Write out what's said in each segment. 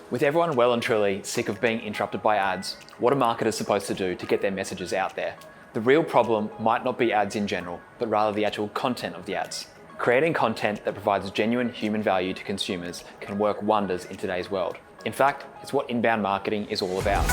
With everyone well and truly sick of being interrupted by ads, what are marketers supposed to do to get their messages out there? The real problem might not be ads in general, but rather the actual content of the ads. Creating content that provides genuine human value to consumers can work wonders in today's world. In fact, it's what inbound marketing is all about.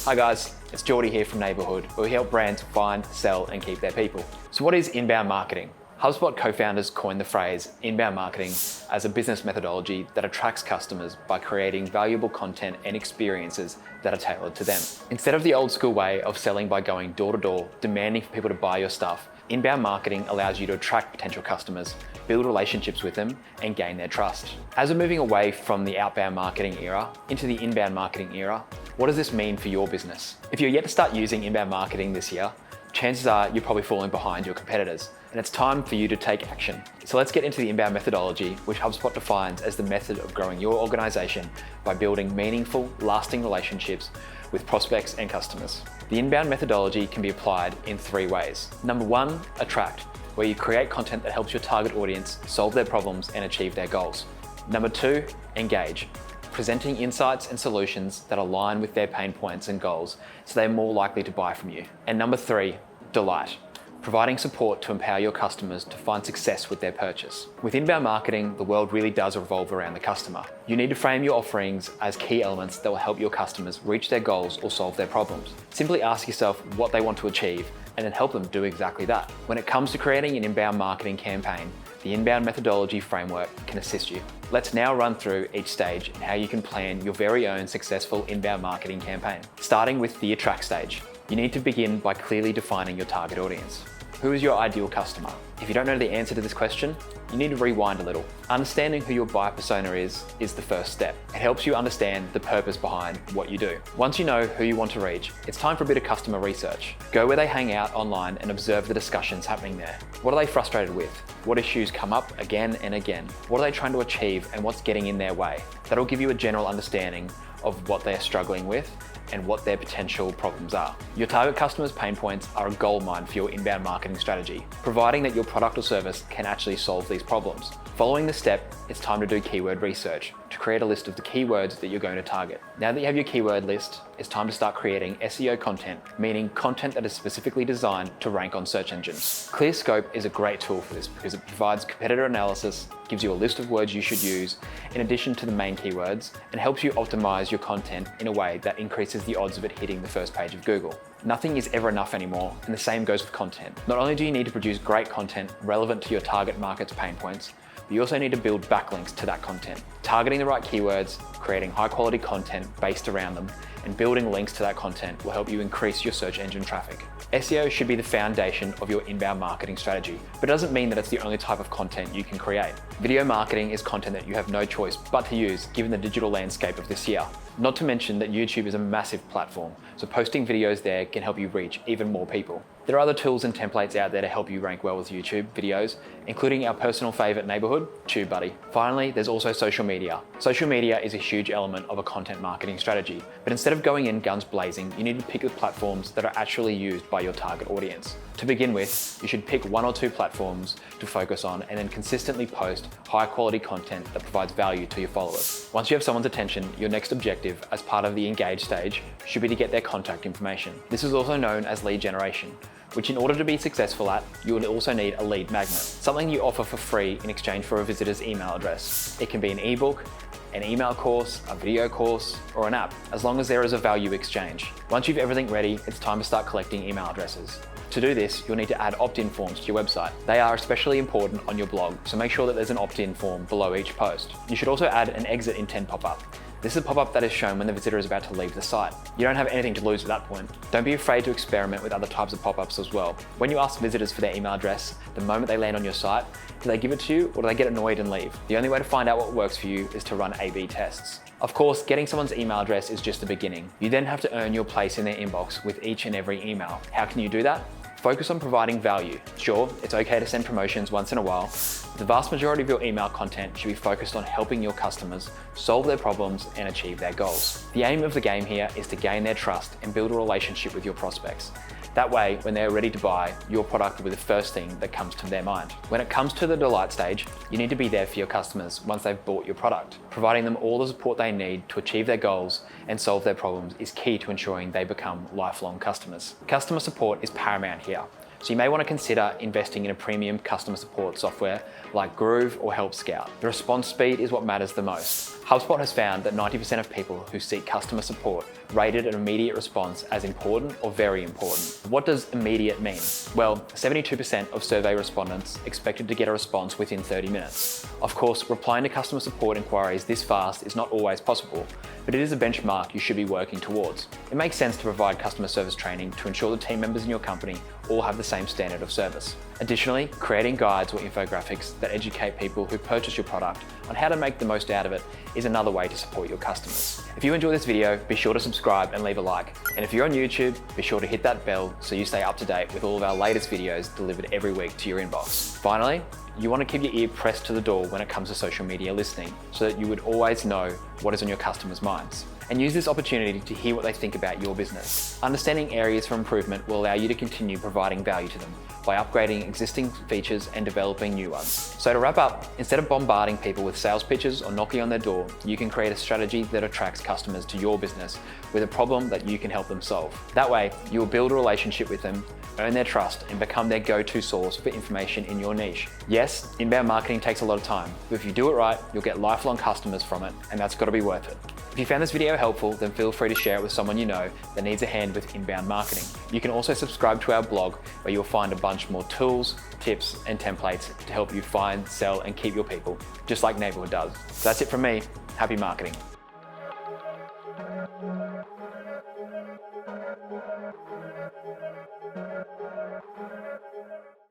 Hi guys, it's Geordie here from Neighbourhood, where we help brands find, sell and keep their people. So what is inbound marketing? HubSpot co-founders coined the phrase inbound marketing as a business methodology that attracts customers by creating valuable content and experiences that are tailored to them. Instead of the old school way of selling by going door to door, demanding for people to buy your stuff, inbound marketing allows you to attract potential customers, build relationships with them, and gain their trust. As we're moving away from the outbound marketing era into the inbound marketing era, what does this mean for your business? If you're yet to start using inbound marketing this year, chances are you're probably falling behind your competitors, and it's time for you to take action. So let's get into the inbound methodology, which HubSpot defines as the method of growing your organization by building meaningful, lasting relationships with prospects and customers. The inbound methodology can be applied in 3 ways. Number 1, attract, where you create content that helps your target audience solve their problems and achieve their goals. Number 2, engage, presenting insights and solutions that align with their pain points and goals so they're more likely to buy from you. And number 3, delight, providing support to empower your customers to find success with their purchase. With inbound marketing, the world really does revolve around the customer. You need to frame your offerings as key elements that will help your customers reach their goals or solve their problems. Simply ask yourself what they want to achieve and then help them do exactly that. When it comes to creating an inbound marketing campaign, the inbound methodology framework can assist you. Let's now run through each stage and how you can plan your very own successful inbound marketing campaign. Starting with the attract stage. You need to begin by clearly defining your target audience. Who is your ideal customer? If you don't know the answer to this question, you need to rewind a little. Understanding who your buyer persona is the first step. It helps you understand the purpose behind what you do. Once you know who you want to reach, it's time for a bit of customer research. Go where they hang out online and observe the discussions happening there. What are they frustrated with? What issues come up again and again? What are they trying to achieve and what's getting in their way? That'll give you a general understanding of what they're struggling with and what their potential problems are. Your target customers' pain points are a goldmine for your inbound marketing strategy, providing that your product or service can actually solve these problems. Following this step, it's time to do keyword research to create a list of the keywords that you're going to target. Now that you have your keyword list, it's time to start creating SEO content, meaning content that is specifically designed to rank on search engines. ClearScope is a great tool for this because it provides competitor analysis, gives you a list of words you should use in addition to the main keywords, and helps you optimize your content in a way that increases the odds of it hitting the first page of Google. Nothing is ever enough anymore, and the same goes with content. Not only do you need to produce great content relevant to your target market's pain points, but you also need to build backlinks to that content. Targeting the right keywords, creating high quality content based around them, and building links to that content will help you increase your search engine traffic. SEO should be the foundation of your inbound marketing strategy, but it doesn't mean that it's the only type of content you can create. Video marketing is content that you have no choice but to use given the digital landscape of this year. Not to mention that YouTube is a massive platform, so posting videos there can help you reach even more people. There are other tools and templates out there to help you rank well with YouTube videos, including our personal favorite Neighbourhood, TubeBuddy. Finally, there's also social media. Social media is a huge element of a content marketing strategy, but instead of going in guns blazing, you need to pick the platforms that are actually used by your target audience. To begin with, you should pick 1 or 2 platforms to focus on and then consistently post high quality content that provides value to your followers. Once you have someone's attention, your next objective as part of the engage stage should be to get their contact information. This is also known as lead generation, which in order to be successful at, you will also need a lead magnet, something you offer for free in exchange for a visitor's email address. It can be an ebook, an email course, a video course, or an app, as long as there is a value exchange. Once you've everything ready, it's time to start collecting email addresses. To do this, you'll need to add opt-in forms to your website. They are especially important on your blog, so make sure that there's an opt-in form below each post. You should also add an exit intent pop-up. This is a pop-up that is shown when the visitor is about to leave the site. You don't have anything to lose at that point. Don't be afraid to experiment with other types of pop-ups as well. When you ask visitors for their email address, the moment they land on your site, do they give it to you or do they get annoyed and leave? The only way to find out what works for you is to run A/B tests. Of course, getting someone's email address is just the beginning. You then have to earn your place in their inbox with each and every email. How can you do that? Focus on providing value. Sure, it's okay to send promotions once in a while. The vast majority of your email content should be focused on helping your customers solve their problems and achieve their goals. The aim of the game here is to gain their trust and build a relationship with your prospects. That way, when they're ready to buy, your product will be the first thing that comes to their mind. When it comes to the delight stage, you need to be there for your customers once they've bought your product. Providing them all the support they need to achieve their goals and solve their problems is key to ensuring they become lifelong customers. Customer support is paramount here. So you may want to consider investing in a premium customer support software like Groove or Help Scout. The response speed is what matters the most. HubSpot has found that 90% of people who seek customer support rated an immediate response as important or very important. What does immediate mean? Well, 72% of survey respondents expected to get a response within 30 minutes. Of course, replying to customer support inquiries this fast is not always possible, but it is a benchmark you should be working towards. It makes sense to provide customer service training to ensure the team members in your company all have the same standard of service. Additionally, creating guides or infographics that educate people who purchase your product on how to make the most out of it is another way to support your customers. If you enjoy this video, be sure to subscribe and leave a like. And if you're on YouTube, be sure to hit that bell so you stay up to date with all of our latest videos delivered every week to your inbox. Finally, you want to keep your ear pressed to the door when it comes to social media listening so that you would always know what is on your customers' minds. And use this opportunity to hear what they think about your business. Understanding areas for improvement will allow you to continue providing value to them by upgrading existing features and developing new ones. So to wrap up, instead of bombarding people with sales pitches or knocking on their door, you can create a strategy that attracts customers to your business with a problem that you can help them solve. That way, you will build a relationship with them, earn their trust, and become their go-to source for information in your niche. Yes, inbound marketing takes a lot of time, but if you do it right, you'll get lifelong customers from it, and that's got to be worth it. If you found this video helpful, then feel free to share it with someone you know that needs a hand with inbound marketing. You can also subscribe to our blog where you'll find a bunch more tools, tips, and templates to help you find, sell, and keep your people, just like Neighborhood does. So that's it from me. Happy marketing.